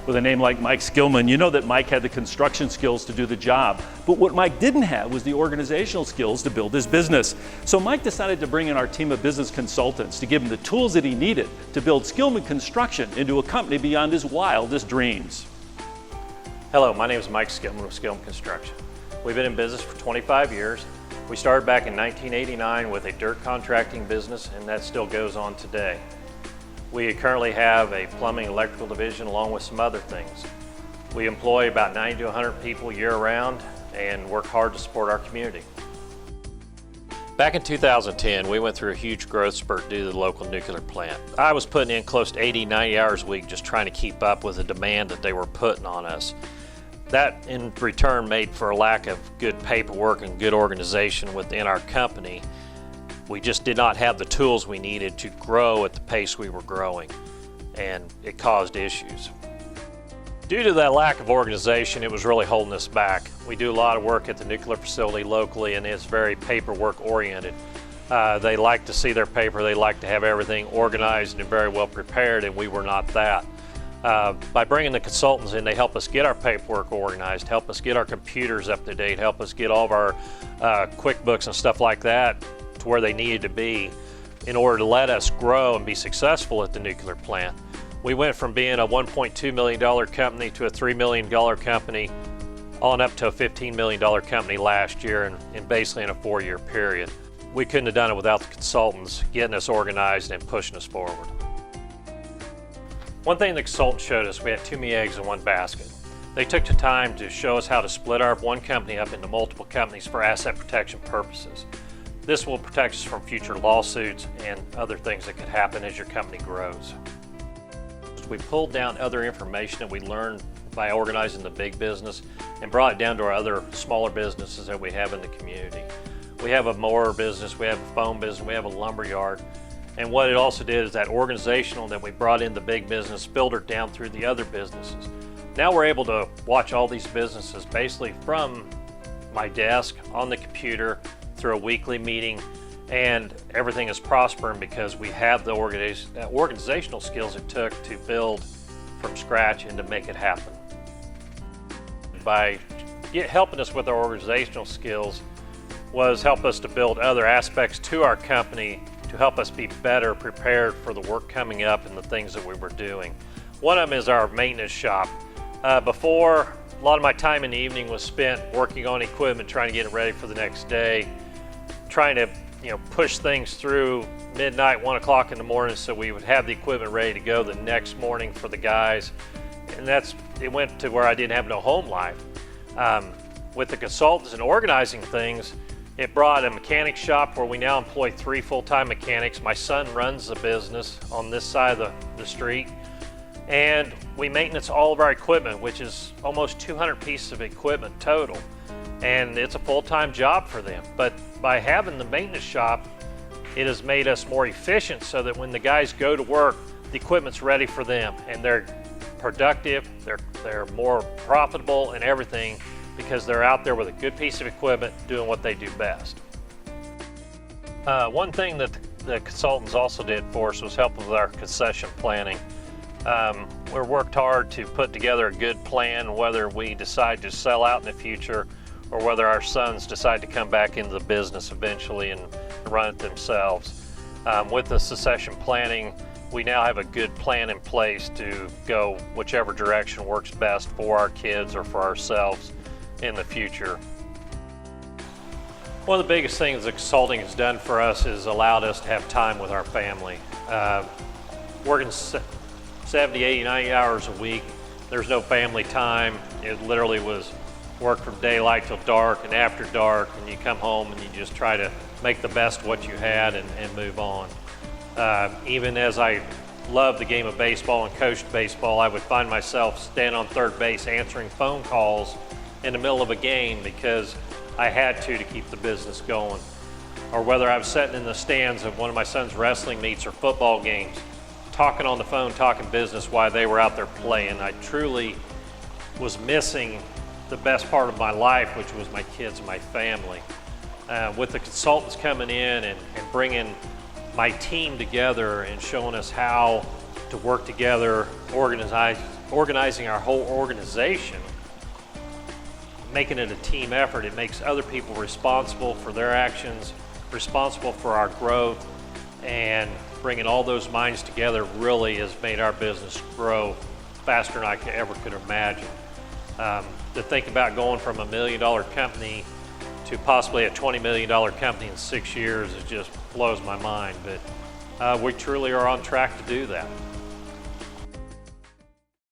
With a name like Mike Skillman, you know that Mike had the construction skills to do the job. But what Mike didn't have was the organizational skills to build his business. So Mike decided to bring in our team of business consultants to give him the tools that he needed to build Skillman Construction into a company beyond his wildest dreams. Hello, my name is Mike Skillman with Skillman Construction. We've been in business for 25 years. We started back in 1989 with a dirt contracting business, and that still goes on today. We currently have a plumbing electrical division along with some other things. We employ about 90 to 100 people year-round and work hard to support our community. Back in 2010, we went through a huge growth spurt due to the local nuclear plant. I was putting in close to 80, 90 hours a week just trying to keep up with the demand that they were putting on us. That in return made for a lack of good paperwork and good organization within our company. We just did not have the tools we needed to grow at the pace we were growing, and it caused issues. Due to that lack of organization, it was really holding us back. We do a lot of work at the nuclear facility locally, and it's very paperwork oriented. They like to see their paper, they like to have everything organized and very well prepared, and we were not that. By bringing the consultants in, they help us get our paperwork organized, help us get our computers up to date, help us get all of our QuickBooks and stuff like that to where they needed to be in order to let us grow and be successful at the nuclear plant. We went from being a $1.2 million company to a $3 million company on up to a $15 million company last year and basically in a 4-year period. We couldn't have done it without the consultants getting us organized and pushing us forward. One thing the consultants showed us, we had too many eggs in one basket. They took the time to show us how to split our one company up into multiple companies for asset protection purposes. This will protect us from future lawsuits and other things that could happen as your company grows. We pulled down other information that we learned by organizing the big business and brought it down to our other smaller businesses that we have in the community. We have a mower business, we have a foam business, we have a lumber yard. And what it also did is that organizational that we brought in the big business filtered down through the other businesses. Now we're able to watch all these businesses basically from my desk on the computer through a weekly meeting, and everything is prospering because we have the organizational skills it took to build from scratch and to make it happen. By helping us with our organizational skills was help us to build other aspects to our company to help us be better prepared for the work coming up and the things that we were doing. One of them is our maintenance shop. Before, a lot of my time in the evening was spent working on equipment, trying to get it ready for the next day, trying to push things through midnight, 1 o'clock in the morning so we would have the equipment ready to go the next morning for the guys. And it went to where I didn't have no home life. With the consultants and organizing things, it brought a mechanic shop where we now employ 3 full-time mechanics. My son runs the business on this side of the street. And we maintenance all of our equipment, which is almost 200 pieces of equipment total. And it's a full-time job for them. But by having the maintenance shop, it has made us more efficient so that when the guys go to work, the equipment's ready for them and they're productive, they're more profitable and everything because they're out there with a good piece of equipment doing what they do best. One thing that the consultants also did for us was help with our concession planning. We worked hard to put together a good plan whether we decide to sell out in the future or whether our sons decide to come back into the business eventually and run it themselves. With the succession planning, we now have a good plan in place to go whichever direction works best for our kids or for ourselves in the future. One of the biggest things that consulting has done for us is allowed us to have time with our family. Working 70, 80, 90 hours a week, there's no family time. It literally was work from daylight till dark and after dark, and you come home and you just try to make the best of what you had and move on. Even as I loved the game of baseball and coached baseball, I would find myself standing on third base answering phone calls in the middle of a game because I had to keep the business going. Or whether I was sitting in the stands of one of my son's wrestling meets or football games, talking on the phone, talking business while they were out there playing. I truly was missing the best part of my life, which was my kids and my family. With the consultants coming in and bringing my team together and showing us how to work together, organizing our whole organization, making it a team effort. It makes other people responsible for their actions, responsible for our growth, and bringing all those minds together really has made our business grow faster than I ever could imagine. To think about going from $1 million company to possibly a $20 million company in 6 years, it just blows my mind. But we truly are on track to do that.